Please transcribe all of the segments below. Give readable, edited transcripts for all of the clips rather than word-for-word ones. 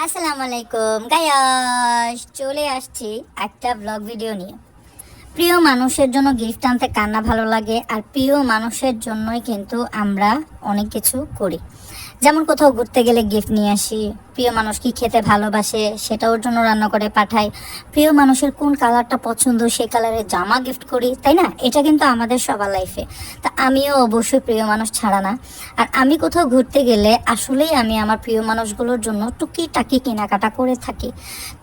আসসালামু আলাইকুম গাইস, চলে আসছি একটা ব্লগ ভিডিও নিয়ে। প্রিয় মানুষের জন্য গিফট আনতে কান্না ভালো লাগে, আর প্রিয় মানুষের জন্যই কিন্তু আমরা অনেক কিছু করি। যেমন কোথাও ঘুরতে গেলে গিফট নিয়ে আসি, প্রিয় মানুষ কি খেতে ভালোবাসে সেটা ওর জন্য রান্না করে পাঠাই, প্রিয় মানুষের কোন কালারটা পছন্দ সেই কালারের জামা গিফট করি, তাই না? এটা কিন্তু আমাদের সবার লাইফে। তা আমিও অবশ্যই প্রিয় মানুষ ছাড়া না। আর আমি কোথাও ঘুরতে গেলে আসলেই আমি আমার প্রিয় মানুষগুলোর জন্য টুকিটাকি কেনাকাটা করে থাকি।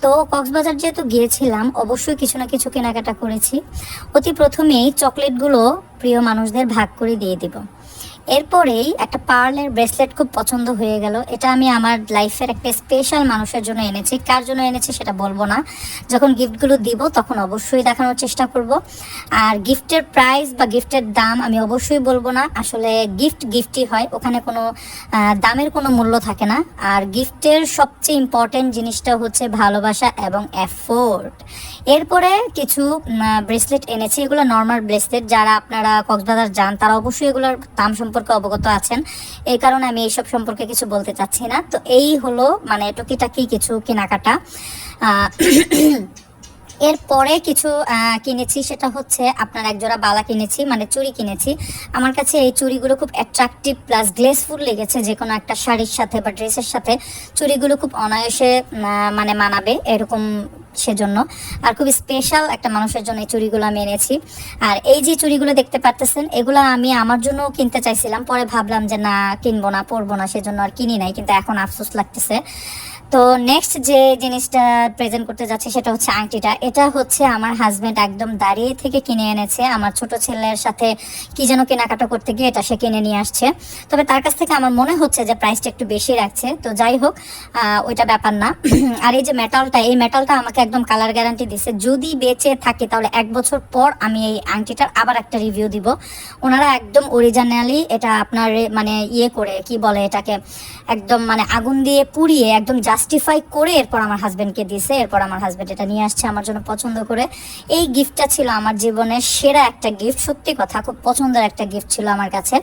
তো কক্সবাজার যেহেতু গিয়েছিলাম, অবশ্যই কিছু না কিছু কেনাকাটা করেছি। অতি প্রথমেই চকলেটগুলো প্রিয় মানুষদের ভাগ করে দিয়ে দিব। এরপরেই একটা পার্লের ব্রেসলেট খুব পছন্দ হয়ে গেল। এটা আমি আমার লাইফের একটা স্পেশাল মানুষের জন্য এনেছি। কার জন্য এনেছি সেটা বলবো না, যখন গিফটগুলো দিব তখন অবশ্যই দেখানোর চেষ্টা করব। আর গিফটের প্রাইস বা গিফটের দাম আমি অবশ্যই বলবো না। আসলে গিফটই হয়, ওখানে কোনো দামের কোনো মূল্য থাকে না। আর গিফটের সবচেয়ে ইম্পর্টেন্ট জিনিসটা হচ্ছে ভালোবাসা এবং এফোর্ট। এরপরে কিছু ব্রেসলেট এনেছি। এগুলো নর্মাল ব্রেসলেট, যারা আপনারা কক্সবাজার যান তারা অবশ্যই এগুলোর দাম সম্পর্কে অবগত আছেন। এই কারণে আমি এইসব সম্পর্কে কিছু বলতে চাচ্ছি না। তো এই হলো মানে টুকিটাকি কিছু কেনাকাটা। আহ, এরপরে কিছু কিনেছি, সেটা হচ্ছে আপনার একজোড়া বালা কিনেছি, মানে চুড়ি কিনেছি। আমার কাছে এই চুড়িগুলো খুব অ্যাট্রাকটিভ প্লাস গ্লেসফুল লেগেছে। যে কোনো একটা শাড়ির সাথে বা ড্রেসের সাথে চুড়িগুলো খুব অনায়াসে মানে মানাবে এরকম, সেজন্য। আর খুব স্পেশাল একটা মানুষের জন্য এই চুড়িগুলো আমি এনেছি। আর এই যে চুড়িগুলো দেখতে পারতেছেন, এগুলো আমি আমার জন্য কিনতে চাইছিলাম, পরে ভাবলাম যে না, কিনবো না, পরবো না, সেজন্য আর কিনি নাই। কিন্তু এখন আফসোস লাগতেছে। তো নেক্সট যে জিনিসটা প্রেজেন্ট করতে যাচ্ছে সেটা হচ্ছে আংটিটা। এটা হচ্ছে আমার হাজবেন্ড একদম দাঁড়িয়ে থেকে কিনে এনেছে। আমার ছোট ছেলের সাথে কি যেন কেনাকাটা করতে গিয়ে এটা সে কিনে নিয়ে আসছে। তবে তার কাছ থেকে আমার মনে হচ্ছে যে প্রাইসটা একটু বেশি রাখছে। তো যাই হোক, ওইটা ব্যাপার না। আর এই যে মেটালটা, এই মেটালটা আমাকে একদম কালার গ্যারান্টি দিছে। যদি বেঁচে থাকে তাহলে 1 বছর পর আমি এই আংটিটার আবার একটা রিভিউ দিব। ওনারা একদম অরিজিনালি এটা আপনার মানে ইয়ে করে কি বলে এটাকে, একদম মানে আগুন দিয়ে পুড়িয়ে একদম জাস্টিফাই করে এরপর আমার হাজবেন্ডকে দিয়েছে। এরপর আমার হাজবেন্ড এটা নিয়ে আসছে আমার জন্য পছন্দ করে। এই গিফটটা ছিল আমার জীবনের সেরা একটা গিফট, সত্যি কথা খুব পছন্দের একটা গিফট ছিল আমার কাছে।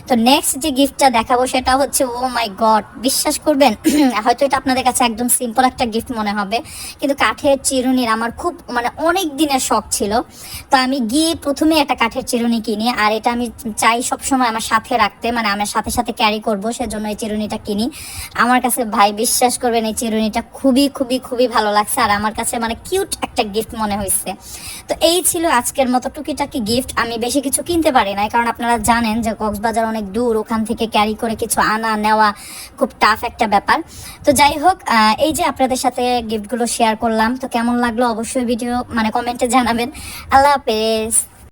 তো নেক্সট যে গিফটটা দেখাবো সেটা হচ্ছে, ও মাই গড, বিশ্বাস করবেন হয়তো এটা আপনাদের কাছে একদম সিম্পল একটা গিফট মনে হবে, কিন্তু কাঠের চিরুনির আমার খুব মানে অনেক দিনের শখ ছিল। তো আমি গিয়ে প্রথমে একটা কাঠের চিরুনি কিনি, আর এটা আমি চাই সবসময় আমার সাথে রাখতে, মানে আমার সাথে সাথে ক্যারি করবো, সেজন্য এই চিরুনিটা কিনি। আমার কাছে ভাই বিশ্বাস করবেন এই চিরুনিটা খুবই খুবই খুবই ভালো লাগছে, আর আমার কাছে মানে কিউট একটা গিফট মনে হয়েছে। তো এই ছিল আজকের মতো টুকিটাকি গিফট। আমি বেশি কিছু কিনতে পারি না, কারণ আপনারা জানেন যে কক্সবাজার অনেক দূর, ওখান থেকে ক্যারি করে কিছু আনা নেওয়া খুব টাফ একটা ব্যাপার। তো যাই হোক, এই যে আপনাদের সাথে গিফটগুলো শেয়ার করলাম, তো কেমন লাগলো অবশ্যই ভিডিও মানে কমেন্টে জানাবেন। আল্লাহ হাফেজ।